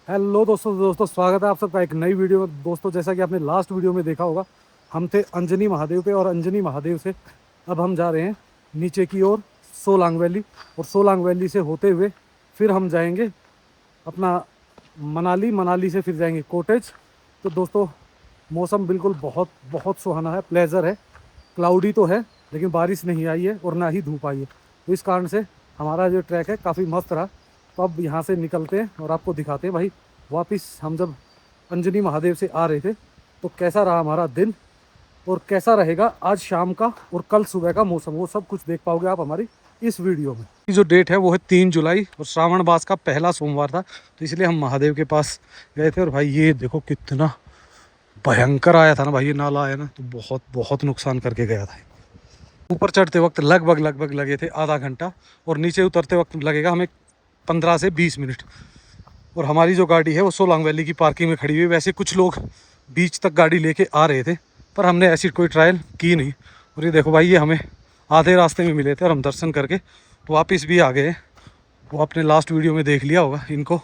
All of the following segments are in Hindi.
हेलो दोस्तों स्वागत है आप सबका एक नई वीडियो में। दोस्तों जैसा कि आपने लास्ट वीडियो में देखा होगा, हम थे अंजनी महादेव पे और अंजनी महादेव से अब हम जा रहे हैं नीचे की ओर सोलांग वैली। और सोलांग वैली से होते हुए फिर हम जाएंगे अपना मनाली। मनाली से फिर जाएंगे कॉटेज। तो दोस्तों मौसम बिल्कुल बहुत बहुत सुहाना है, प्लेजर है। क्लाउडी तो है लेकिन बारिश नहीं आई है और ना ही धूप आई है, तो इस कारण से हमारा जो ट्रैक है काफ़ी मस्त रहा। तो अब यहाँ से निकलते हैं और आपको दिखाते हैं भाई वापस हम जब अंजनी महादेव से आ रहे थे तो कैसा रहा हमारा दिन और कैसा रहेगा आज शाम का और कल सुबह का मौसम। वो सब कुछ देख पाओगे आप हमारी इस वीडियो में। जो डेट है वो है 3 जुलाई और श्रावण मास का पहला सोमवार था, तो इसलिए हम महादेव के पास गए थे। और भाई ये देखो कितना भयंकर आया था ना भाई, ये नाला आया ना तो बहुत बहुत नुकसान करके गया था। ऊपर चढ़ते वक्त लगभग लगे थे आधा घंटा और नीचे उतरते वक्त लगेगा हमें 15 से 20 मिनट। और हमारी जो गाड़ी है वो सोलांग वैली की पार्किंग में खड़ी हुई है। वैसे कुछ लोग बीच तक गाड़ी लेके आ रहे थे पर हमने ऐसी कोई ट्रायल की नहीं। और ये देखो भाई, ये हमें आधे रास्ते में मिले थे और हम दर्शन करके वापस भी आ गए। वो आपने लास्ट वीडियो में देख लिया होगा इनको।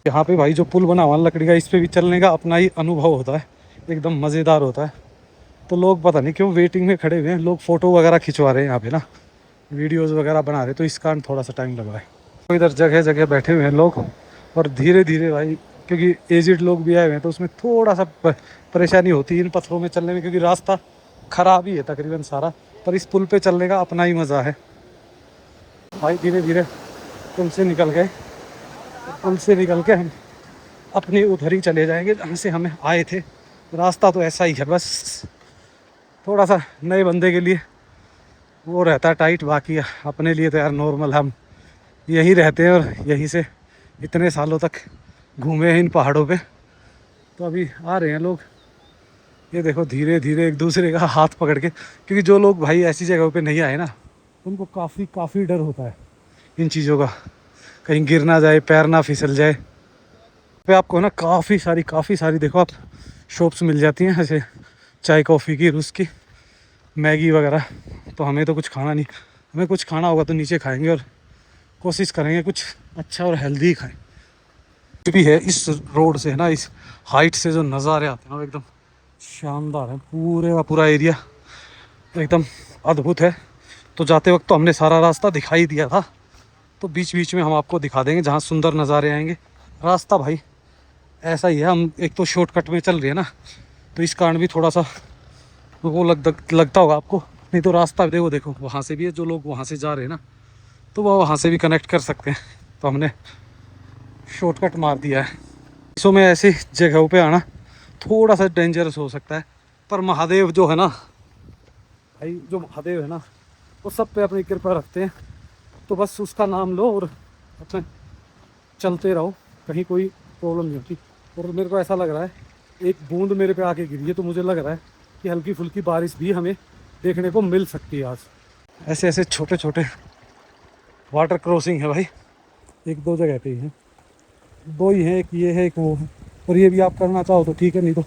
यहाँ पे भाई जो पुल बना हुआ लकड़ी का, इस पर भी चलने का अपना ही अनुभव होता है, एकदम मज़ेदार होता है। तो लोग पता नहीं क्यों वेटिंग में खड़े हुए हैं, लोग फ़ोटो वगैरह खिंचवा रहे हैं यहाँ पे ना, वीडियोस वगैरह बना रहे हैं, तो इस कारण थोड़ा सा टाइम लगा है। तो इधर जगह जगह बैठे हुए हैं लोग और धीरे धीरे भाई, क्योंकि एजिड लोग भी आए हुए हैं तो उसमें थोड़ा सा परेशानी होती है इन पत्थरों में चलने में, क्योंकि रास्ता ख़राब ही है तकरीबन सारा। पर इस पुल पे चलने का अपना ही मज़ा है भाई। धीरे धीरे पुल से निकल गए, पुल से निकल के हम अपने उधर ही चले जाएंगे जहाँ से हमें आए थे। रास्ता तो ऐसा ही है, बस थोड़ा सा नए बंदे के लिए वो रहता है टाइट, बाकी अपने लिए तो यार नॉर्मल। हम यहीं रहते हैं और यहीं से इतने सालों तक घूमे हैं इन पहाड़ों पे। तो अभी आ रहे हैं लोग, ये देखो धीरे धीरे एक दूसरे का हाथ पकड़ के, क्योंकि जो लोग भाई ऐसी जगहों पे नहीं आए ना उनको काफ़ी डर होता है इन चीज़ों का, कहीं गिर ना जाए, पैर ना फिसल जाए। पे आपको ना काफ़ी सारी देखो आप शॉप्स मिल जाती हैं ऐसे चाय कॉफ़ी की, रूस की, मैगी वगैरह। तो हमें तो कुछ खाना नहीं, हमें कुछ खाना होगा तो नीचे खाएंगे और कोशिश करेंगे कुछ अच्छा और हेल्दी खाएं। जो भी है इस रोड से है ना, इस हाइट से जो नज़ारे आते हैं ना वो एकदम शानदार है। पूरे का पूरा एरिया एकदम अद्भुत है। तो जाते वक्त तो हमने सारा रास्ता दिखाई दिया था, तो बीच बीच में हम आपको दिखा देंगे जहाँ सुंदर नज़ारे आएंगे। रास्ता भाई ऐसा ही है, हम एक तो शॉर्टकट में चल रहे हैं ना, तो इस कारण भी थोड़ा सा वो लगता होगा आपको। नहीं तो रास्ता देखो देखो वहाँ से भी है, जो लोग वहाँ से जा रहे हैं ना तो वह वहाँ से भी कनेक्ट कर सकते हैं। तो हमने शॉर्टकट मार दिया है। सो में ऐसी जगहों पे आना थोड़ा सा डेंजरस हो सकता है, पर महादेव जो है ना भाई, जो महादेव है ना वो सब पे अपनी कृपा रखते हैं। तो बस उसका नाम लो और अपने चलते रहो, कहीं कोई प्रॉब्लम नहीं होती। और मेरे को ऐसा लग रहा है एक बूंद मेरे पे आके गिरी है, तो मुझे लग रहा है कि हल्की फुल्की बारिश भी हमें देखने को मिल सकती है आज। ऐसे ऐसे छोटे छोटे वाटर क्रॉसिंग है भाई, एक दो जगह पे ही है, दो ही है, एक ये है एक वो है। और ये भी आप करना चाहो तो ठीक है, नहीं तो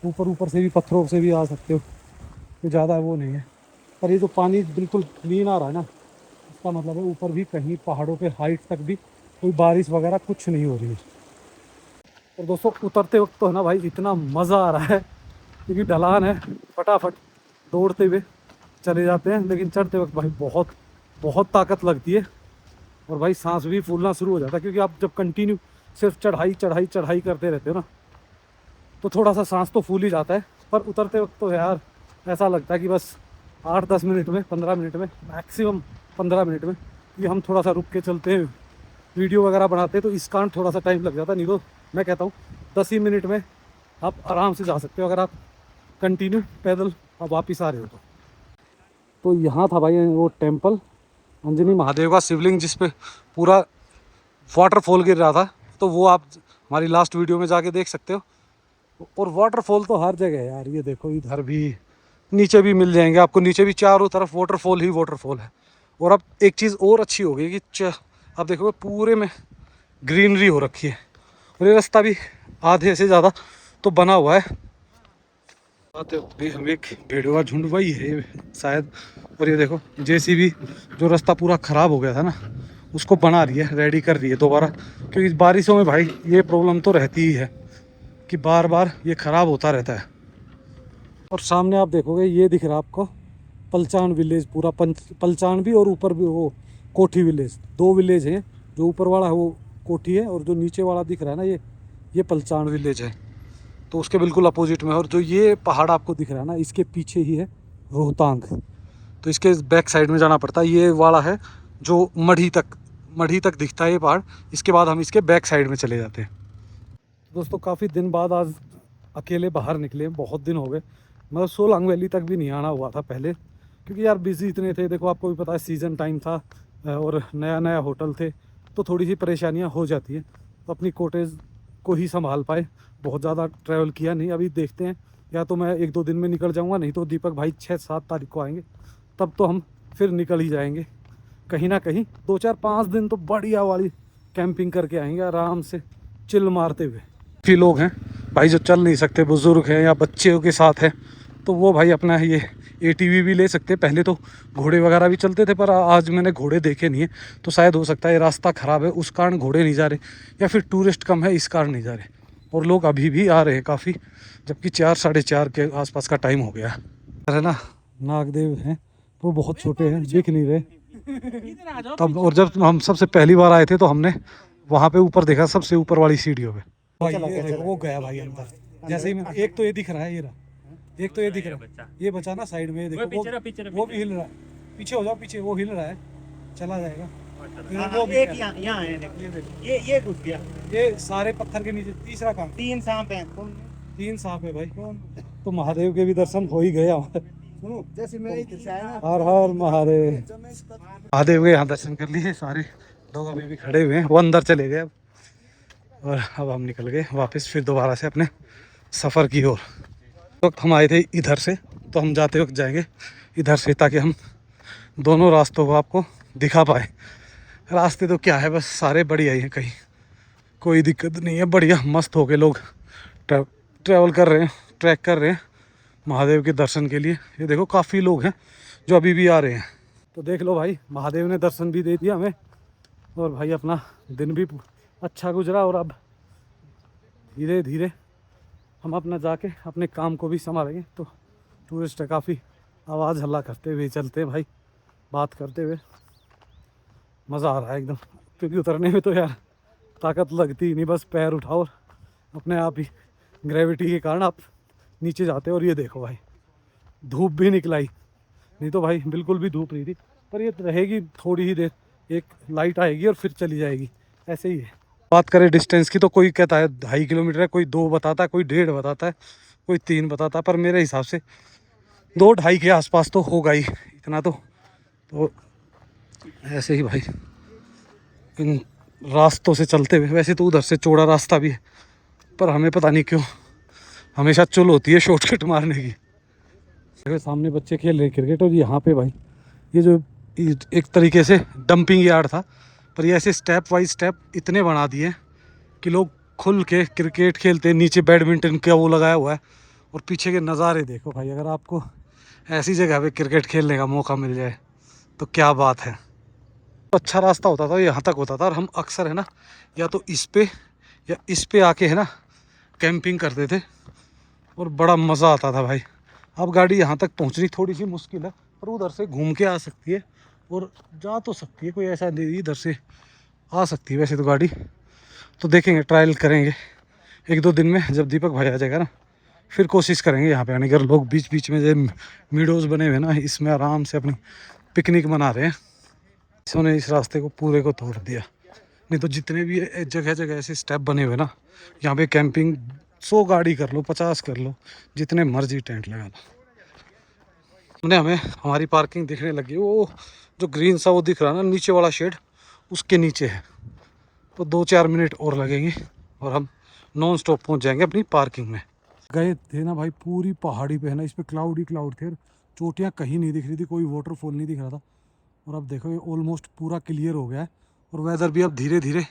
ऊपर ऊपर से भी पत्थरों से भी आ सकते हो, तो ज़्यादा वो नहीं है। पर ये जो पानी बिल्कुल क्लीन आ रहा है ना, इसका मतलब है ऊपर भी कहीं पहाड़ों पे हाइट तक भी कोई बारिश वगैरह कुछ नहीं हो रही है। और दोस्तों उतरते वक्त तो है ना भाई इतना मज़ा आ रहा है, क्योंकि ढलान है, फटाफट दौड़ते हुए चले जाते हैं। लेकिन चढ़ते वक्त भाई बहुत बहुत ताकत लगती है और भाई सांस भी फूलना शुरू हो जाता है, क्योंकि आप जब कंटिन्यू सिर्फ चढ़ाई करते रहते हो ना तो थोड़ा सा सांस तो फूल ही जाता है। पर उतरते वक्त तो यार ऐसा लगता है कि बस 8-10 मिनट में, 15 मिनट में, मैक्सिमम 15 मिनट में, कि हम थोड़ा सा रुक के चलते हैं, वीडियो वगैरह बनाते हैं, तो इस कारण थोड़ा सा टाइम लग जाता है। नहीं तो मैं कहता हूँ 10 ही मिनट में आप आराम से जा सकते हो अगर आप कंटिन्यू पैदल आप वापस आ रहे हो तो यहाँ था भाई वो टेम्पल अंजनी महादेव का शिवलिंग, जिस पे पूरा वाटरफॉल गिर रहा था। तो वो आप हमारी लास्ट वीडियो में जाके देख सकते हो। और वाटरफॉल तो हर जगह है यार, ये देखो इधर भी, नीचे भी मिल जाएंगे आपको, नीचे भी चारों तरफ वाटरफॉल ही वाटरफॉल है। और अब एक चीज़ और अच्छी हो गई कि आप देखोगे पूरे में ग्रीनरी हो रखी है और ये रास्ता भी आधे से ज़्यादा तो बना हुआ है। हम एक भेड़ों का झुंड वही है शायद। और ये देखो जेसीबी, जो रास्ता पूरा ख़राब हो गया था ना उसको बना रही है, रेडी कर रही है दोबारा, क्योंकि इस बारिशों में भाई ये प्रॉब्लम तो रहती ही है कि बार बार ये ख़राब होता रहता है। और सामने आप देखोगे ये दिख रहा है आपको पलचान विलेज, पूरा पलचान भी और ऊपर भी वो कोठी विलेज, दो विलेज हैं। जो ऊपर वाला है वो कोठी है और जो नीचे वाला दिख रहा है ना ये पलचान विलेज है। तो उसके बिल्कुल अपोजिट में, और जो ये पहाड़ आपको दिख रहा है ना इसके पीछे ही है रोहतांग। तो इसके बैक साइड में जाना पड़ता है। ये वाला है जो मढ़ी तक दिखता है ये पहाड़। इसके बाद हम इसके बैक साइड में चले जाते हैं। दोस्तों काफ़ी दिन बाद आज अकेले बाहर निकले, बहुत दिन हो गए। मैं सोलांग वैली तक भी नहीं आना हुआ था पहले, क्योंकि यार बिजी इतने थे। देखो आपको भी पता है सीज़न टाइम था और नया नया होटल थे, तो थोड़ी सी परेशानियां हो जाती हैं। तो अपनी कॉटेज को ही संभाल पाए, बहुत ज़्यादा ट्रैवल किया नहीं। अभी देखते हैं, या तो मैं 1-2 दिन में निकल जाऊंगा, नहीं तो दीपक भाई 6-7 तारीख को आएंगे, तब तो हम फिर निकल ही जाएंगे कहीं ना कहीं। 2-4-5 दिन तो बढ़िया वाली कैंपिंग करके आएंगे आराम से, चिल मारते हुए। काफ़ी लोग हैं भाई जो चल नहीं सकते, बुज़ुर्ग हैं या बच्चों के साथ हैं, तो वो भाई अपना ये ATV भी ले सकते हैं। पहले तो घोड़े वगैरह भी चलते थे, पर आज मैंने घोड़े देखे नहीं है, तो शायद हो सकता है ये रास्ता ख़राब है उस कारण घोड़े नहीं जा रहे, या फिर टूरिस्ट कम है इस कारण नहीं जा रहे। और लोग अभी भी आ रहे हैं काफ़ी, जबकि 4-4:30 के आसपास का टाइम हो गया है ना। नागदेव हैं, वो बहुत छोटे हैं, दिख नहीं रहे तब। और जब हम सबसे पहली बार आए थे तो हमने वहाँ पे ऊपर देखा, सबसे ऊपर वाली सीढ़ियों पे भाई ये देखो वो गया भाई अंदर। जैसे ही मैं, एक तो ये दिख रहा है, ये रहा, एक तो ये दिख रहा है, ये बचा ना साइड में, देखो वो भी हिल रहा है। पीछे हो जाओ, पीछे वो हिल रहा है, चला जाएगा। वो एक यहाँ है, ये घुस गया, ये सारे पत्थर के नीचे। तीसरा काम, 3 सांप है, 3 सांप है भाई। तो महादेव के भी दर्शन हो ही गए हमारे। हर हर महादेव। महादेव के यहाँ दर्शन कर लिए सारे लोग, अभी भी खड़े हुए हैं, वो अंदर चले गए अब। और अब हम निकल गए वापस फिर दोबारा से अपने सफ़र की ओर। वक्त हम आए थे इधर से, तो हम जाते वक्त जाएंगे इधर से, ताकि हम दोनों रास्तों को आपको दिखा पाए। रास्ते तो क्या है, बस सारे बढ़िया ही हैं, कहीं कोई दिक्कत नहीं है। बढ़िया मस्त होके लोग ट्रैवल कर रहे हैं, ट्रैक कर रहे हैं महादेव के दर्शन के लिए। ये देखो काफ़ी लोग हैं जो अभी भी आ रहे हैं। तो देख लो भाई, महादेव ने दर्शन भी दे दिया हमें, और भाई अपना दिन भी अच्छा गुजरा। और अब धीरे धीरे हम अपना जाके अपने काम को भी संभालेंगे। तो टूरिस्ट है काफ़ी, आवाज़ हल्ला करते हुए चलते हैं भाई, बात करते हुए। मज़ा आ रहा है एकदम, क्योंकि उतरने में तो यार ताकत लगती ही नहीं, बस पैर उठाओ और अपने आप ही ग्रेविटी के कारण आप नीचे जाते हो। और ये देखो भाई, धूप भी निकलाई, नहीं तो भाई बिल्कुल भी धूप नहीं थी, पर ये रहेगी थोड़ी ही देर, एक लाइट आएगी और फिर चली जाएगी, ऐसे ही है। बात करें डिस्टेंस की, तो कोई कहता है 2.5 किलोमीटर है, कोई 2 बताता है, कोई 1.5 बताता है, कोई 3 बताता है, पर मेरे हिसाब से 2-2.5 के आसपास तो होगा ही इतना तो ऐसे ही भाई इन रास्तों से चलते हुए। वैसे तो उधर से चौड़ा रास्ता भी है, पर हमें पता नहीं क्यों हमेशा चुल होती है शॉर्टकट मारने की। देखो सामने बच्चे खेल रहे क्रिकेट, और यहाँ पे भाई ये जो एक तरीके से डंपिंग यार्ड था, पर ये ऐसे स्टेप वाइज स्टेप इतने बना दिए कि लोग खुल के क्रिकेट खेलते हैं। नीचे बैडमिंटन का वो लगाया हुआ है, और पीछे के नज़ारे देखो भाई। अगर आपको ऐसी जगह पे क्रिकेट खेलने का मौका मिल जाए तो क्या बात है। तो अच्छा रास्ता होता था, यहाँ तक होता था, और हम अक्सर है ना या तो इस पे या इस पे आके है ना कैंपिंग करते थे, और बड़ा मज़ा आता था भाई। अब गाड़ी यहाँ तक पहुँचनी थोड़ी सी मुश्किल है, पर उधर से घूम के आ सकती है और जा तो सकती है, कोई ऐसा नहीं, इधर से आ सकती है वैसे तो गाड़ी। तो देखेंगे, ट्रायल करेंगे 1-2 दिन में, जब दीपक भाई आ जाएगा ना फिर कोशिश करेंगे यहाँ पे आने की। अगर लोग बीच बीच में जो मीडोज़ बने हुए ना, इसमें आराम से अपनी पिकनिक मना रहे हैं, इन्होंने इस रास्ते को पूरे को तोड़ दिया। नहीं तो जितने भी जगह जगह ऐसे स्टेप बने हुए ना, यहाँ पे कैंपिंग 100 गाड़ी कर लो, 50 कर लो, जितने मर्जी टेंट लगा लो। हमने हमें हमारी पार्किंग दिखने लगी, वो जो ग्रीन सा वो दिख रहा है ना नीचे वाला शेड, उसके नीचे है। तो 2-4 मिनट और लगेंगे और हम नॉन स्टॉप पहुँच जाएंगे अपनी पार्किंग में। गए थे ना भाई, पूरी पहाड़ी पे है ना, इस पर क्लाउड ही क्लाउड थे, चोटियाँ कहीं नहीं दिख रही थी, कोई वाटरफॉल नहीं दिख रहा था। और अब देखो ये ऑलमोस्ट पूरा क्लियर हो गया है, और वेदर भी अब धीरे धीरे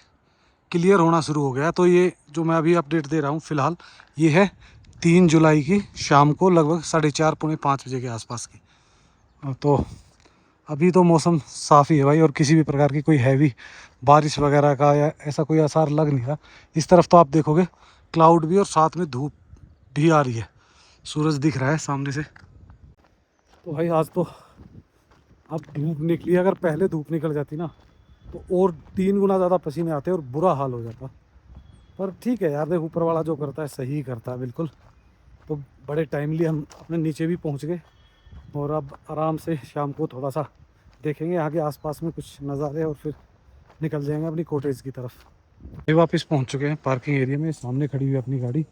क्लियर होना शुरू हो गया। तो ये जो मैं अभी अपडेट दे रहा हूँ फ़िलहाल, ये है 3 जुलाई की शाम को लगभग 4:30 पौने 5 बजे के आसपास की। तो अभी तो मौसम साफ़ ही है भाई, और किसी भी प्रकार की कोई हैवी बारिश वगैरह का या ऐसा कोई आसार लग नहीं रहा। इस तरफ तो आप देखोगे क्लाउड भी और साथ में धूप भी आ रही है, सूरज दिख रहा है सामने से। तो भाई आज तो अब धूप निकली, अगर पहले धूप निकल जाती ना तो और 3 गुना ज़्यादा पसीने आते और बुरा हाल हो जाता। पर ठीक है यार, देख ऊपर वाला जो करता है सही करता है बिल्कुल। तो बड़े टाइमली हम अपने नीचे भी पहुंच गए और अब आराम से शाम को थोड़ा सा देखेंगे आगे आसपास में कुछ नज़ारे और फिर निकल जाएंगे अपनी कॉटेज की तरफ। अभी वापस पहुंच चुके हैं पार्किंग एरिया में, सामने खड़ी हुई अपनी गाड़ी।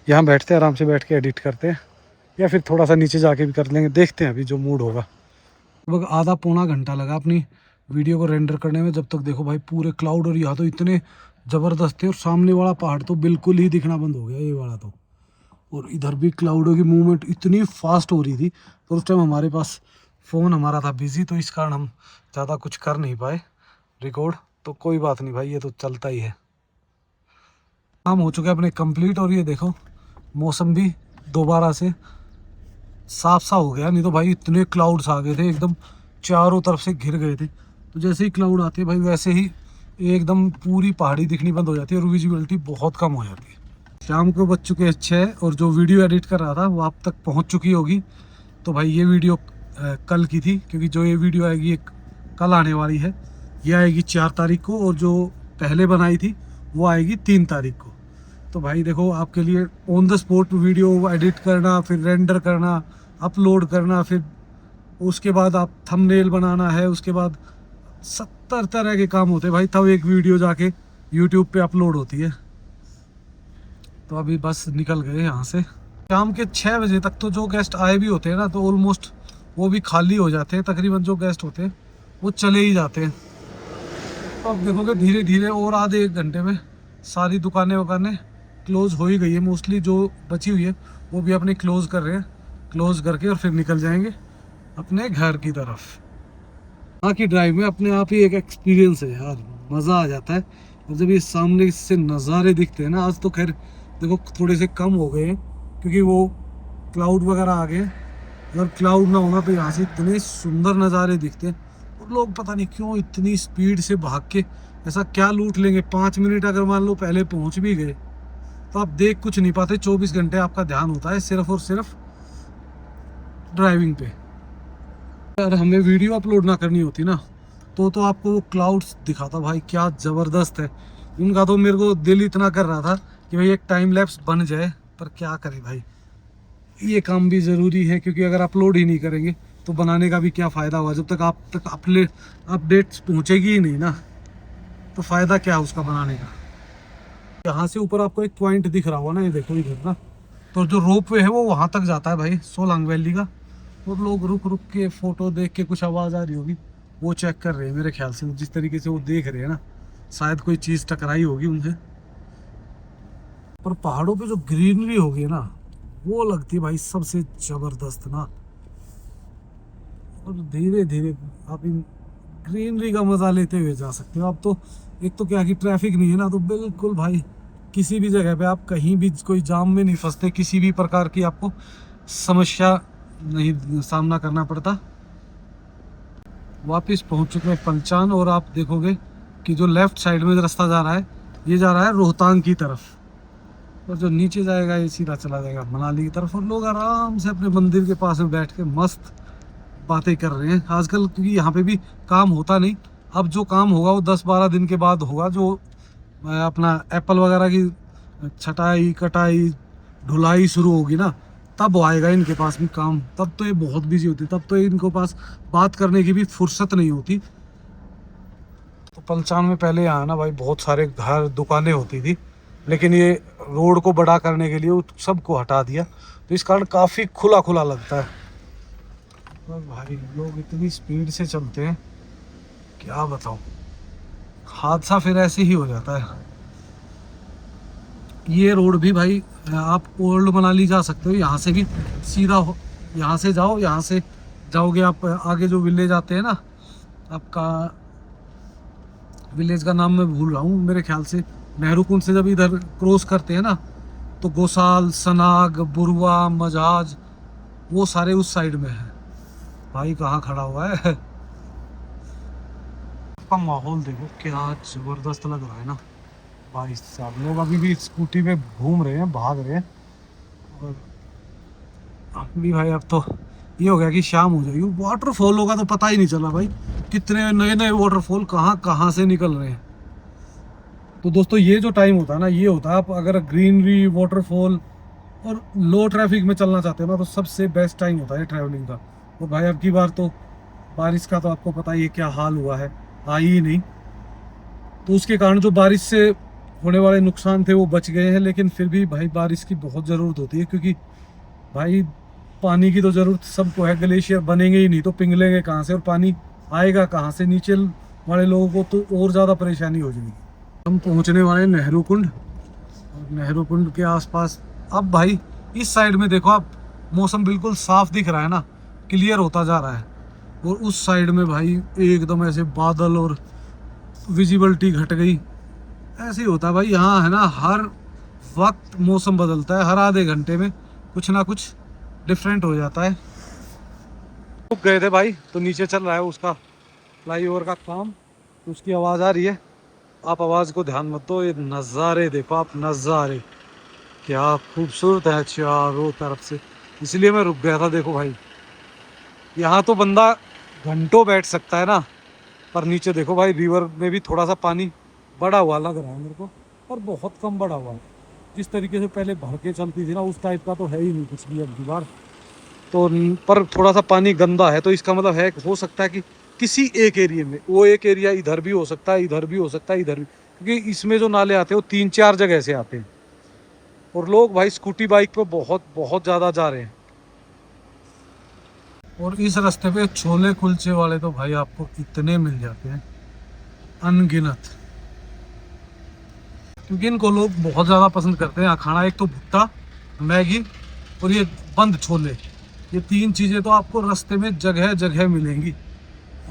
यहाँ बैठते हैं, आराम से बैठ के एडिट करते हैं या फिर थोड़ा सा नीचे जाके भी कर लेंगे, देखते हैं अभी जो मूड होगा। लगभग आधा पौना घंटा लगा अपनी वीडियो को रेंडर करने में। जब तक देखो भाई पूरे क्लाउड, और यहाँ तो इतने ज़बरदस्त थे और सामने वाला पहाड़ तो बिल्कुल ही दिखना बंद हो गया ये वाला तो। और इधर भी क्लाउडों की मूवमेंट इतनी फास्ट हो रही थी, तो उस टाइम हमारे पास फ़ोन हमारा था बिज़ी, तो इस कारण हम ज़्यादा कुछ कर नहीं पाए रिकॉर्ड। तो कोई बात नहीं भाई, ये तो चलता ही है। काम हो चुके अपने कंप्लीट, और ये देखो मौसम भी दोबारा से साफ सा हो गया। नहीं तो भाई इतने क्लाउड्स आ गए थे, एकदम चारों तरफ से घिर गए थे। तो जैसे ही क्लाउड आते हैं भाई वैसे ही एकदम पूरी पहाड़ी दिखनी बंद हो जाती है और विजिबिलिटी बहुत कम हो जाती है। शाम को बज चुके 6 और जो वीडियो एडिट कर रहा था वो आप तक पहुंच चुकी होगी। तो भाई ये वीडियो कल की थी, क्योंकि जो ये वीडियो आएगी ये कल आने वाली है। ये आएगी 4 तारीख को, और जो पहले बनाई थी वो आएगी 3 तारीख को। तो भाई देखो आपके लिए on the spot video edit करना, फिर रेंडर करना, अपलोड करना, फिर उसके बाद आप थंबनेल बनाना है, उसके बाद 70 तरह के काम होते हैं भाई, तब एक वीडियो जाके यूट्यूब पे अपलोड होती है। तो अभी बस निकल गए यहाँ से। शाम के 6 बजे तक तो जो गेस्ट आए भी होते हैं ना, तो ऑलमोस्ट वो भी खाली हो जाते हैं। तकरीबन जो गेस्ट होते हैं वो चले ही जाते हैं। तो अब देखोगे धीरे धीरे और आधे 1 घंटे में सारी दुकानें क्लोज़ हो ही गई है। मोस्टली जो बची हुई है वो भी अपने क्लोज़ कर रहे हैं, क्लोज़ करके और फिर निकल जाएंगे अपने घर की तरफ। वहाँ की ड्राइव में अपने आप ही एक एक्सपीरियंस है यार, मज़ा आ जाता है। और जब ये सामने से नज़ारे दिखते हैं ना, आज तो खैर देखो थोड़े से कम हो गए हैं क्योंकि वो क्लाउड वगैरह आ गए। अगर क्लाउड ना होना तो यहाँ से इतने सुंदर नज़ारे दिखते हैं। और लोग पता नहीं क्यों इतनी स्पीड से भाग के ऐसा क्या लूट लेंगे। 5 मिनट अगर मान लो पहले पहुँच भी गए तो आप देख कुछ नहीं पाते। 24 घंटे आपका ध्यान होता है सिर्फ और सिर्फ ड्राइविंग पे। अगर हमें वीडियो अपलोड ना करनी होती ना तो आपको वो क्लाउड्स दिखाता भाई, क्या ज़बरदस्त है उनका। तो मेरे को दिल इतना कर रहा था कि भाई एक टाइम लैप्स बन जाए, पर क्या करें भाई, ये काम भी ज़रूरी है। क्योंकि अगर अपलोड ही नहीं करेंगे तो बनाने का भी क्या फ़ायदा हुआ, जब तक आप तक अपडेट्स पहुँचेगी ही नहीं ना, तो फ़ायदा क्या है उसका बनाने का। यहाँ से ऊपर आपको एक पॉइंट दिख रहा होगा ना, ये देखो इधर ना, तो जो रोप वे है वो वहाँ तक जाता है भाई, सोलांग वैली का। और लोग रुक रुक के फ़ोटो देख के, कुछ आवाज़ आ रही होगी वो चेक कर रहे हैं मेरे ख्याल से। जिस तरीके से वो देख रहे हैं ना, शायद कोई चीज़ टकराई होगी उनसे। पर पहाड़ों पे जो ग्रीनरी होगी ना, वो लगती है भाई सबसे ज़बरदस्त ना। और धीरे धीरे आप इन ग्रीनरी का मज़ा लेते हुए जा सकते हो। अब तो एक तो क्या कि ट्रैफिक नहीं है ना, तो बिल्कुल भाई किसी भी जगह पे आप कहीं भी कोई जाम में नहीं फंसते, किसी भी प्रकार की आपको समस्या नहीं सामना करना पड़ता। वापस पहुंच चुके हैं पंचान, और आप देखोगे कि जो लेफ़्ट साइड में रास्ता जा रहा है ये जा रहा है रोहतांग की तरफ, और जो नीचे जाएगा ये सीधा चला जाएगा मनाली की तरफ। और लोग आराम से अपने मंदिर के पास में बैठ के मस्त बातें कर रहे हैं आजकल, क्योंकि यहाँ पे भी काम होता नहीं। अब जो काम होगा वो 10-12 दिन के बाद होगा, जो अपना एप्पल वगैरह की छटाई कटाई ढुलाई शुरू होगी ना, तब आएगा इनके पास भी काम। तब तो ये बहुत बिजी होती, तब तो इनको पास बात करने की भी फुर्सत नहीं होती। तो पंचान में पहले यहाँ ना भाई बहुत सारे घर दुकानें होती थी, लेकिन ये रोड को बड़ा करने के लिए सबको हटा दिया, तो इस कारण काफ़ी खुला खुला लगता है। और भाई लोग इतनी स्पीड से चलते हैं, क्या बताऊं, हादसा फिर ऐसे ही हो जाता है। ये रोड भी भाई आप ओल्ड मनाली जा सकते हो, यहाँ से भी सीधा हो, यहाँ से जाओ, यहाँ से जाओगे आप आगे जो विलेज आते हैं ना, आपका विलेज का नाम मैं भूल रहा हूँ, मेरे ख्याल से नेहरू कुंड से जब इधर क्रॉस करते हैं ना, तो गोसाल, सनाग, बुरवा, मजाज, वो सारे उस साइड में है। भाई कहाँ खड़ा हुआ है का माहौल देखो क्या जबरदस्त लग रहा है ना भाई साहब। लोग अभी भी स्कूटी पे घूम रहे हैं, भाग रहे हैं। और अभी भाई अब तो ये हो गया कि शाम हो जाएगी, वाटरफॉल होगा तो पता ही नहीं चला भाई कितने नए नए वाटरफॉल कहाँ कहाँ से निकल रहे हैं। तो दोस्तों ये जो टाइम होता है ना, ये होता है आप अगर ग्रीनरी, वाटरफॉल और लो ट्रैफिक में चलना चाहते हो ना, तो सबसे बेस्ट टाइम होता है ट्रैवलिंग का। और भाई अब की बार तो बारिश का तो आपको पता ही है क्या हाल हुआ है, आई ही नहीं। तो उसके कारण जो बारिश से होने वाले नुकसान थे वो बच गए हैं, लेकिन फिर भी भाई बारिश की बहुत ज़रूरत होती है, क्योंकि भाई पानी की तो ज़रूरत सबको है। ग्लेशियर बनेंगे ही नहीं तो पिघलेंगे कहाँ से, और पानी आएगा कहाँ से? नीचे वाले लोगों को तो और ज़्यादा परेशानी हो जाएगी। हम पहुँचने वाले हैं नेहरू कुंड, और नेहरू कुंड के आसपास अब भाई इस साइड में देखो आप, मौसम बिल्कुल साफ दिख रहा है ना, क्लियर होता जा रहा है। और उस साइड में भाई एकदम ऐसे बादल और विजिबिलिटी घट गई। ऐसे ही होता है भाई यहाँ, है ना, हर वक्त मौसम बदलता है, हर आधे घंटे में कुछ ना कुछ डिफरेंट हो जाता है। रुक गए थे भाई, तो नीचे चल रहा है उसका फ्लाईओवर का काम, तो उसकी आवाज़ आ रही है। आप आवाज़ को ध्यान मत दो, ये नज़ारे देखो आप, नज़ारे क्या खूबसूरत है चारों तरफ से, इसलिए मैं रुक गया था। देखो भाई यहाँ तो बंदा घंटों बैठ सकता है ना, पर नीचे देखो भाई रिवर में भी थोड़ा सा पानी बढ़ा हुआ लग रहा है मेरे को, और बहुत कम बढ़ा हुआ है। जिस तरीके से पहले भर के चलती थी ना, उस टाइप का तो है ही नहीं कुछ भी अब की बार तो। पर थोड़ा सा पानी गंदा है, तो इसका मतलब है, हो सकता है कि किसी एक एरिया में, वो एक एरिया इधर भी हो सकता है, इधर भी हो सकता है, इधर भी, क्योंकि इसमें जो नाले आते हैं वो 3-4 जगह से आते हैं। और लोग भाई स्कूटी बाइक पे बहुत बहुत ज़्यादा जा रहे हैं। और इस रास्ते पे छोले कुलचे वाले तो भाई आपको इतने मिल जाते हैं, अनगिनत, क्योंकि इनको लोग बहुत ज़्यादा पसंद करते हैं खाना। एक तो भुट्टा, मैगी और ये बंद छोले, ये 3 चीज़ें तो आपको रास्ते में जगह जगह मिलेंगी।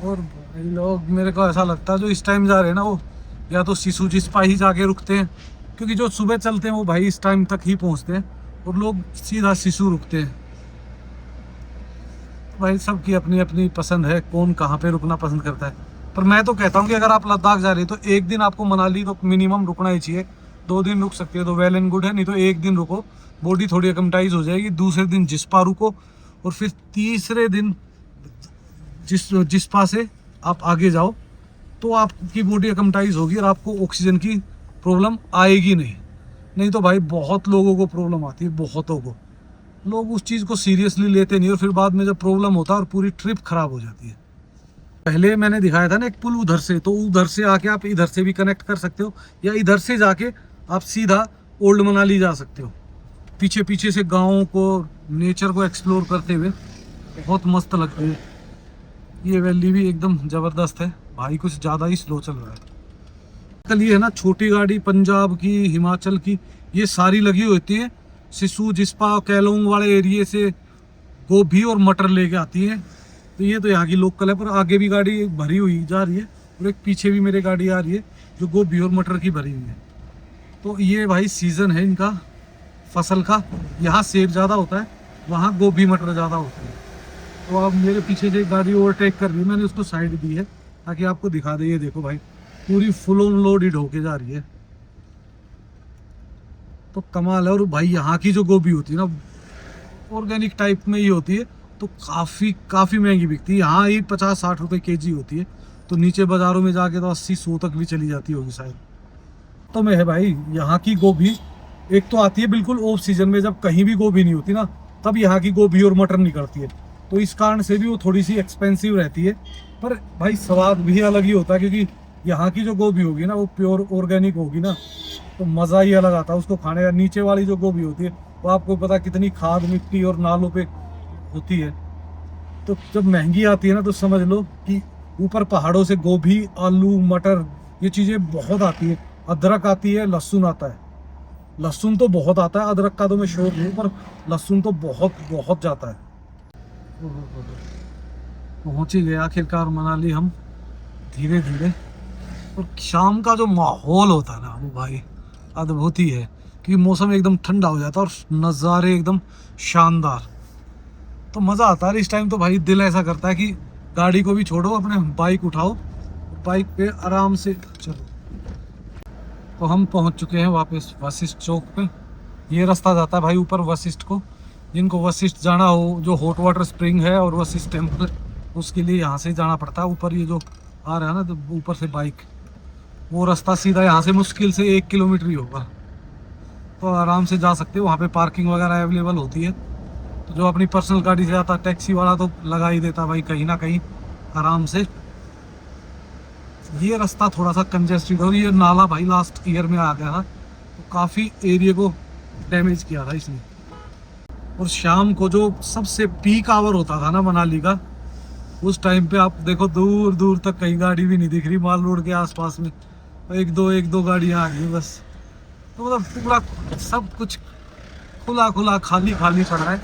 और भाई लोग, मेरे को ऐसा लगता है जो इस टाइम जा रहे हैं ना, वो या तो सिसु जिस्पा ही जाके रुकते हैं, क्योंकि जो सुबह चलते हैं वो भाई इस टाइम तक ही पहुंचते हैं, और लोग सीधा सिसु रुकते हैं। भाई सबकी अपनी अपनी पसंद है, कौन कहाँ पे रुकना पसंद करता है। पर मैं तो कहता हूँ कि अगर आप लद्दाख जा रहे हो तो एक दिन आपको मनाली तो मिनिमम रुकना ही चाहिए। 2 दिन रुक सकते हो तो वेल एंड गुड है, नहीं तो एक दिन रुको, बॉडी थोड़ी एकमटाइज हो जाएगी। दूसरे दिन जिस्पा रुको, और फिर तीसरे दिन जिस्पा से आप आगे जाओ, तो आपकी बॉडी एकमटाइज होगी और आपको ऑक्सीजन की प्रॉब्लम आएगी नहीं। नहीं तो भाई बहुत लोगों को प्रॉब्लम आती है, बहुतों को। लोग उस चीज़ को सीरियसली लेते नहीं, और फिर बाद में जब प्रॉब्लम होता है और पूरी ट्रिप खराब हो जाती है। पहले मैंने दिखाया था ना एक पुल उधर से, तो उधर से आके आप इधर से भी कनेक्ट कर सकते हो, या इधर से जाके आप सीधा ओल्ड मनाली जा सकते हो। पीछे पीछे से गाँवों को, नेचर को एक्सप्लोर करते हुए बहुत मस्त लगते हैं। ये वैली भी एकदम ज़बरदस्त है भाई, कुछ ज़्यादा ही स्लो चल रहा है। कल ये है ना छोटी गाड़ी पंजाब की, हिमाचल की, ये सारी लगी होती है सिसु जिस्पा कैलोंग वाले एरिए से गोभी और मटर लेके आती है। तो ये तो यहाँ की लोकल है, पर आगे भी गाड़ी भरी हुई जा रही है, और एक पीछे भी मेरे गाड़ी आ रही है जो गोभी और मटर की भरी हुई है। तो ये भाई सीज़न है इनका फसल का, यहाँ सेब ज़्यादा होता है, वहाँ गोभी मटर ज़्यादा होती है। तो अब मेरे पीछे से एक गाड़ी ओवरटेक कर रही है, मैंने उसको साइड दी है ताकि आपको दिखा दे। ये देखो भाई पूरी फुल ऑन लोडेड होके जा रही है, तो कमाल है। और भाई यहाँ की जो गोभी होती है ना, ऑर्गेनिक टाइप में ही होती है, तो काफ़ी महंगी बिकती है। यहाँ ही 50-60 रुपये केजी होती है, तो नीचे बाज़ारों में जाके तो 80-100 तक भी चली जाती होगी शायद। तो मैं है भाई यहाँ की गोभी एक तो आती है बिल्कुल ऑफ सीजन में, जब कहीं भी गोभी नहीं होती ना, तब यहाँ की गोभी और मटर निकलती है, तो इस कारण से भी वो थोड़ी सी एक्सपेंसिव रहती है। पर भाई स्वाद भी अलग ही होता है, क्योंकि यहाँ की जो गोभी होगी ना वो प्योर ऑर्गेनिक होगी ना, तो मज़ा ही अलग आता है उसको खाने का। नीचे वाली जो गोभी होती है वो आपको पता कितनी खाद मिट्टी और नालों पे होती है, तो जब महंगी आती है ना, तो समझ लो कि ऊपर पहाड़ों से गोभी, आलू, मटर, ये चीज़ें बहुत आती है। अदरक आती है, लहसुन आता है। लहसुन तो बहुत आता है, अदरक का तो मैं शौक हूँ, पर लहसुन तो बहुत बहुत जाता है। पहुँच ही गए आखिरकार मनाली हम, धीरे धीरे। और शाम का जो माहौल होता है ना, वो भाई अद्भुत ही है, क्योंकि मौसम एकदम ठंडा हो जाता है और नज़ारे एकदम शानदार, तो मज़ा आता है इस टाइम। तो भाई दिल ऐसा करता है कि गाड़ी को भी छोड़ो, अपने बाइक उठाओ, बाइक पे आराम से चलो। तो हम पहुंच चुके हैं वापस वशिष्ठ चौक पे। ये रास्ता जाता है भाई ऊपर वशिष्ठ को। जिनको वशिष्ठ जाना हो, जो हॉट वाटर स्प्रिंग है और वशिष्ठ टेम्पल, उसके लिए यहाँ से जाना पड़ता है ऊपर। ये जो आ रहा है ना, तो ऊपर से बाइक, वो रास्ता सीधा यहाँ से मुश्किल से 1 किलोमीटर ही होगा। तो आराम से जा सकते हो, वहाँ पे पार्किंग वगैरह अवेलेबल होती है। तो जो अपनी पर्सनल गाड़ी से आता, टैक्सी वाला तो लगा ही देता भाई कहीं ना कहीं आराम से। ये रास्ता थोड़ा सा कंजेस्टेड, और ये नाला भाई लास्ट ईयर में आ गया था, तो काफ़ी एरिया को डैमेज किया था इसने। और शाम को जो सबसे पीक आवर होता था ना मनाली का, उस टाइम पे आप देखो दूर दूर तक कहीं गाड़ी भी नहीं दिख रही माल रोड के आसपास में। एक दो गाड़ियाँ आ गई बस। तो मतलब पूरा सब कुछ खुला खुला खाली खाली पड़ा है।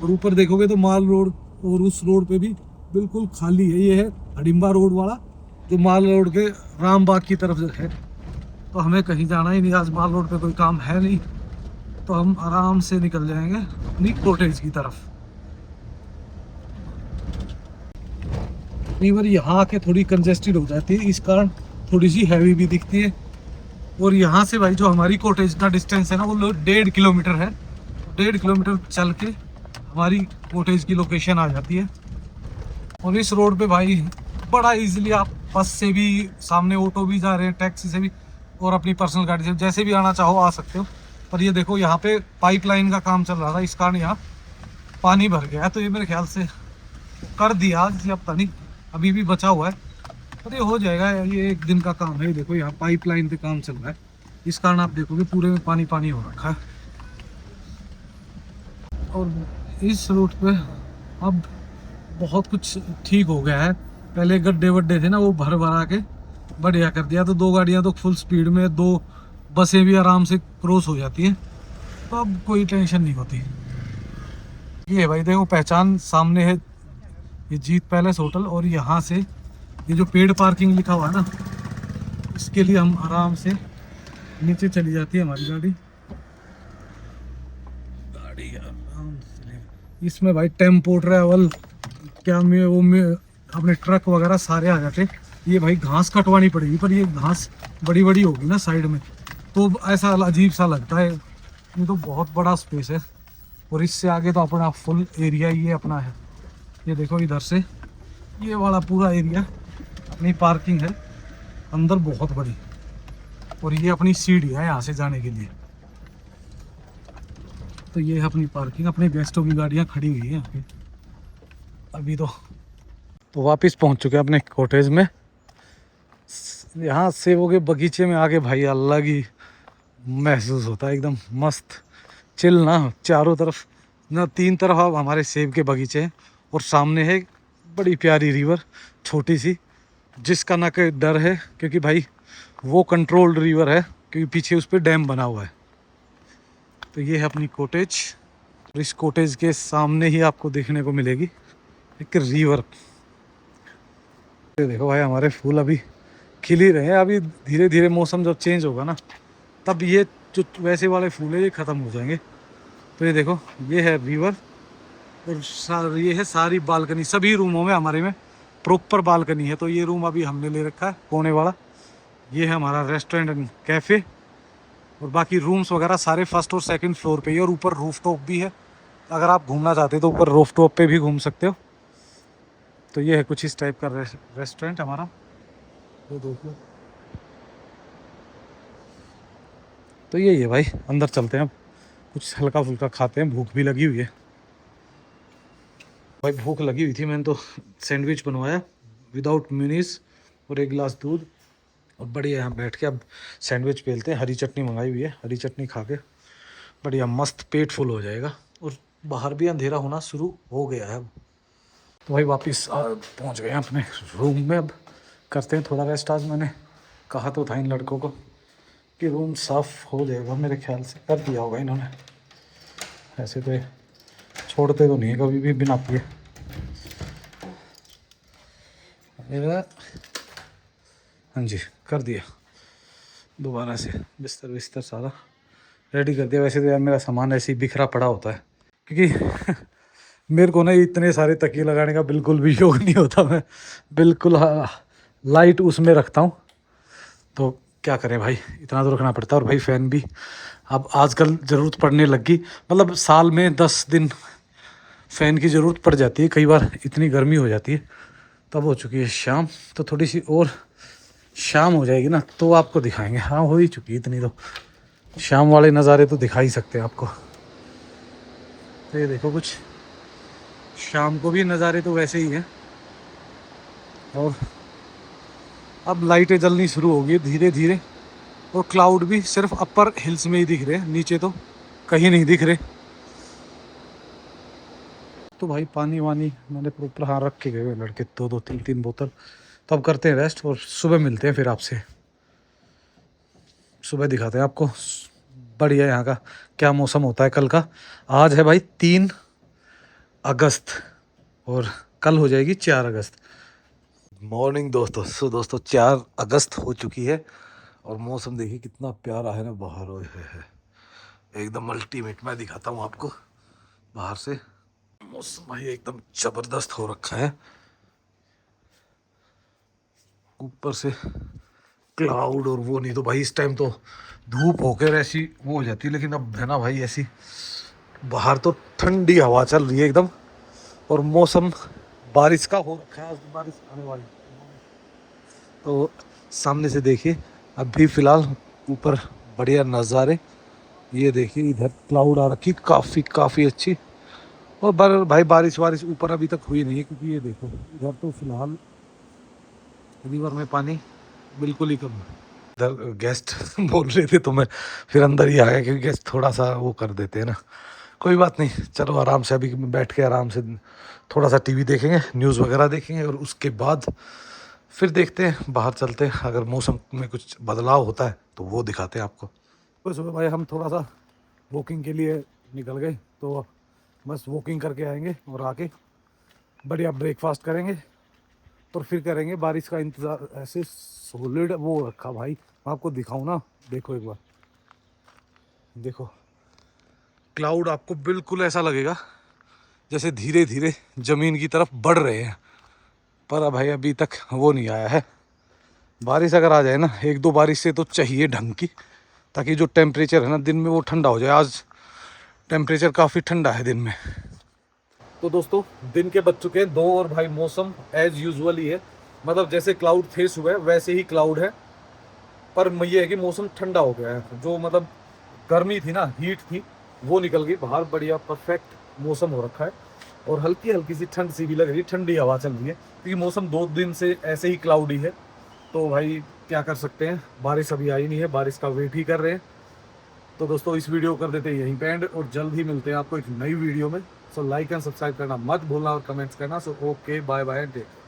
और ऊपर देखोगे तो माल रोड और उस रोड पे भी बिल्कुल खाली है। ये है हडिम्बा रोड वाला, जो माल रोड के रामबाग की तरफ है। तो हमें कहीं जाना ही नहीं आज, माल रोड पे कोई काम है नहीं, तो हम आराम से निकल जाएंगे अपनी कॉटेज की तरफ। रिवर यहाँ आके थोड़ी कंजेस्टेड हो जाती है, इस कारण थोड़ी सी हैवी भी दिखती है। और यहाँ से भाई जो हमारी कॉटेज का डिस्टेंस है ना, वो 1.5 किलोमीटर है। 1.5 किलोमीटर चल के हमारी कॉटेज की लोकेशन आ जाती है। और इस रोड पे भाई बड़ा इजीली आप बस से भी, सामने ऑटो भी जा रहे हैं, टैक्सी से भी, और अपनी पर्सनल गाड़ी से जैसे भी आना चाहो आ सकते हो। पर ये देखो यहाँ पे पाइपलाइन का काम चल रहा था, इस कारण यहाँ पानी भर गया है। तो ये मेरे ख्याल से कर दिया आज, या पता नहीं अभी भी बचा हुआ है, पर ये हो जाएगा। ये 1 दिन का काम है। देखो यहाँ पाइपलाइन पे काम चल रहा है, इस कारण आप देखोगे पूरे में पानी पानी हो रखा है। और इस रूट पे अब बहुत कुछ ठीक हो गया है। पहले गड्ढे वड्ढे थे ना, वो भर भरा के बढ़िया कर दिया। तो 2 गाड़ियाँ तो फुल स्पीड में, 2 बसें भी आराम से क्रॉस हो जाती हैं। तो अब कोई टेंशन नहीं होती। ये भाई देखो पहचान सामने है, ये जीत पैलेस होटल। और यहाँ से ये जो पेड पार्किंग लिखा हुआ है ना, इसके लिए हम आराम से नीचे चली जाती है हमारी गाड़ी आराम से। इसमें भाई टेम्पो ट्रैवल क्या में अपने ट्रक वगैरह सारे आ जाते। ये भाई घास कटवानी पड़ेगी, पर ये घास बड़ी बड़ी होगी ना साइड में, तो ऐसा अजीब सा लगता है। ये तो बहुत बड़ा स्पेस है। और इससे आगे तो अपना फुल एरिया ये अपना है। ये देखो इधर से ये वाला पूरा एरिया अपनी पार्किंग है, अंदर बहुत बड़ी। और ये अपनी सीढ़ी है यहाँ से जाने के लिए। तो ये है अपनी पार्किंग, अपने गेस्टों की गाड़ियाँ खड़ी हुई है यहाँ पे अभी। तो वापस पहुँच चुके हैं अपने कॉटेज में। यहाँ सेबों के बगीचे में आके भाई अलग ही महसूस होता है, एकदम मस्त चिल ना। चारों तरफ ना, 3 तरफ अब हमारे सेब के बगीचे हैं, और सामने है बड़ी प्यारी रिवर छोटी सी, जिसका ना कोई डर है, क्योंकि भाई वो कंट्रोल्ड रिवर है, क्योंकि पीछे उस पर डैम बना हुआ है। तो ये है अपनी कॉटेज। और इस कॉटेज के सामने ही आपको देखने को मिलेगी एक रिवर। ये देखो भाई हमारे फूल अभी खिल ही रहे हैं। अभी धीरे धीरे मौसम जब चेंज होगा ना, तब ये जो वैसे वाले फूल है ये ख़त्म हो जाएंगे। तो ये देखो ये है रिवर, और ये है सारी बालकनी। सभी रूमों में हमारे में प्रॉपर बालकनी है। तो ये रूम अभी हमने ले रखा है कोने वाला। ये है हमारा रेस्टोरेंट एंड कैफ़े। और बाकी रूम्स वगैरह सारे फर्स्ट और सेकंड फ्लोर पे ही। और ऊपर रूफटॉप भी है, अगर आप घूमना चाहते हो तो ऊपर रूफटॉप पे भी घूम सकते हो। तो ये है कुछ इस टाइप का रेस्टोरेंट हमारा। वो देखो, तो यही है भाई। अंदर चलते हैं अब, कुछ हल्का फुल्का खाते हैं, भूख भी लगी हुई है भाई। भूख लगी हुई थी, मैंने तो सैंडविच बनवाया विदाउट मेयोनीज और 1 गिलास दूध। और बढ़िया यहाँ बैठ के अब सैंडविच पेलते हैं। हरी चटनी मंगाई हुई है, हरी चटनी खा के बढ़िया मस्त पेट फुल हो जाएगा। और बाहर भी अंधेरा होना शुरू हो गया है अब। तो भाई वापस पहुँच गए हैं अपने रूम में। अब करते हैं थोड़ा रेस्ट। आज मैंने कहा तो था इन लड़कों को कि रूम साफ़ हो जाएगा, मेरे ख्याल से कर दिया होगा इन्होंने। ऐसे तो छोड़ते तो नहीं है कभी भी बिना पिए। हाँ जी, कर दिया दोबारा से। बिस्तर बिस्तर सारा रेडी कर दिया। वैसे तो यार मेरा सामान ऐसे ही बिखरा पड़ा होता है, क्योंकि मेरे को ना इतने सारे तकिए लगाने का बिल्कुल भी शौक नहीं होता। मैं बिल्कुल लाइट उसमें रखता हूँ। तो क्या करें भाई, इतना तो रखना पड़ता है। और भाई फ़ैन भी अब आजकल ज़रूरत पड़ने लगी, मतलब साल में 10 दिन फ़ैन की ज़रूरत पड़ जाती है। कई बार इतनी गर्मी हो जाती है। तब हो चुकी है शाम, तो थोड़ी सी और शाम हो जाएगी ना तो आपको दिखाएंगे। हाँ हो ही चुकी है इतनी, तो शाम वाले नज़ारे तो दिखा ही सकते हैं आपको। तो ये देखो कुछ शाम को भी नज़ारे तो वैसे ही हैं। और अब लाइटें जलनी शुरू होगी धीरे धीरे। और क्लाउड भी सिर्फ अपर हिल्स में ही दिख रहे हैं, नीचे तो कहीं नहीं दिख रहे। तो भाई पानी वानी मैंने प्रॉपर हाँ रख के गए हुए लड़के, 2-2 3-3 बोतल। तो अब करते हैं रेस्ट और सुबह मिलते हैं फिर आपसे। सुबह दिखाते हैं आपको बढ़िया यहाँ का क्या मौसम होता है कल का। आज है भाई 3 अगस्त और कल हो जाएगी 4 अगस्त। मॉर्निंग दोस्तों। दोस्तों 4 अगस्त हो चुकी है और मौसम देखिए कितना प्यारा है ना बाहर। ओए है एकदम अल्टीमेट। मैं दिखाता हूँ आपको बाहर से मौसम भाई एकदम जबरदस्त हो रखा है। ऊपर से क्लाउड और वो, नहीं तो भाई इस टाइम तो धूप होकर ऐसी वो हो जाती है। लेकिन अब है ना भाई ऐसी बाहर तो ठंडी हवा चल रही है एकदम। और मौसम बारिश का हो रखा है, आज बारिश आने वाली। तो सामने से देखिए अभी फिलहाल ऊपर बढ़िया नज़ारे। ये देखिए इधर क्लाउड आ रखी काफ़ी अच्छी। और भाई बारिश वारिश ऊपर अभी तक हुई नहीं है, क्योंकि ये देखो इधर तो फिलहाल रिवर में पानी बिल्कुल ही कम है। इधर गेस्ट बोल रहे थे तो मैं फिर अंदर ही आ गया, क्योंकि गेस्ट थोड़ा सा वो कर देते हैं ना। कोई बात नहीं, चलो आराम से अभी बैठ के आराम से थोड़ा सा टीवी देखेंगे, न्यूज़ वगैरह देखेंगे और उसके बाद फिर देखते हैं, बाहर चलते हैं। अगर मौसम में कुछ बदलाव होता है तो वो दिखाते हैं आपको। तो सुबह भाई हम थोड़ा सा वॉकिंग के लिए निकल गए, तो बस वॉकिंग करके आएंगे और आके बढ़िया ब्रेकफास्ट करेंगे और फिर करेंगे बारिश का इंतज़ार। ऐसे सॉलिड वो रखा भाई, मैं आपको दिखाऊं ना, देखो एक बार देखो। क्लाउड आपको बिल्कुल ऐसा लगेगा जैसे धीरे धीरे ज़मीन की तरफ बढ़ रहे हैं, पर भाई अभी तक वो नहीं आया है। बारिश अगर आ जाए ना, 1-2 बारिश से तो चाहिए ढंग की, ताकि जो टेम्परेचर है ना दिन में वो ठंडा हो जाए। आज टेम्परेचर काफ़ी ठंडा है दिन में। तो दोस्तों दिन के बज चुके हैं 2 और भाई मौसम एज यूजुअल ही है। मतलब जैसे क्लाउड थे सुबह वैसे ही क्लाउड है, पर ये है कि मौसम ठंडा हो गया है। जो मतलब गर्मी थी ना, हीट थी, वो निकल गई बाहर। बढ़िया परफेक्ट मौसम हो रखा है और हल्की हल्की सी ठंड सी भी लग रही है, ठंडी हवा चल रही है, क्योंकि मौसम 2 दिन से ऐसे ही क्लाउडी है। तो भाई क्या कर सकते हैं, बारिश अभी आई नहीं है, बारिश का वेट ही कर रहे हैं। तो दोस्तों इस वीडियो को कर देते हैं यहीं पे एंड, और जल्द ही मिलते हैं आपको एक नई वीडियो में। सो लाइक एंड सब्सक्राइब करना मत भूलना और कमेंट्स करना। So okay bye bye and take care.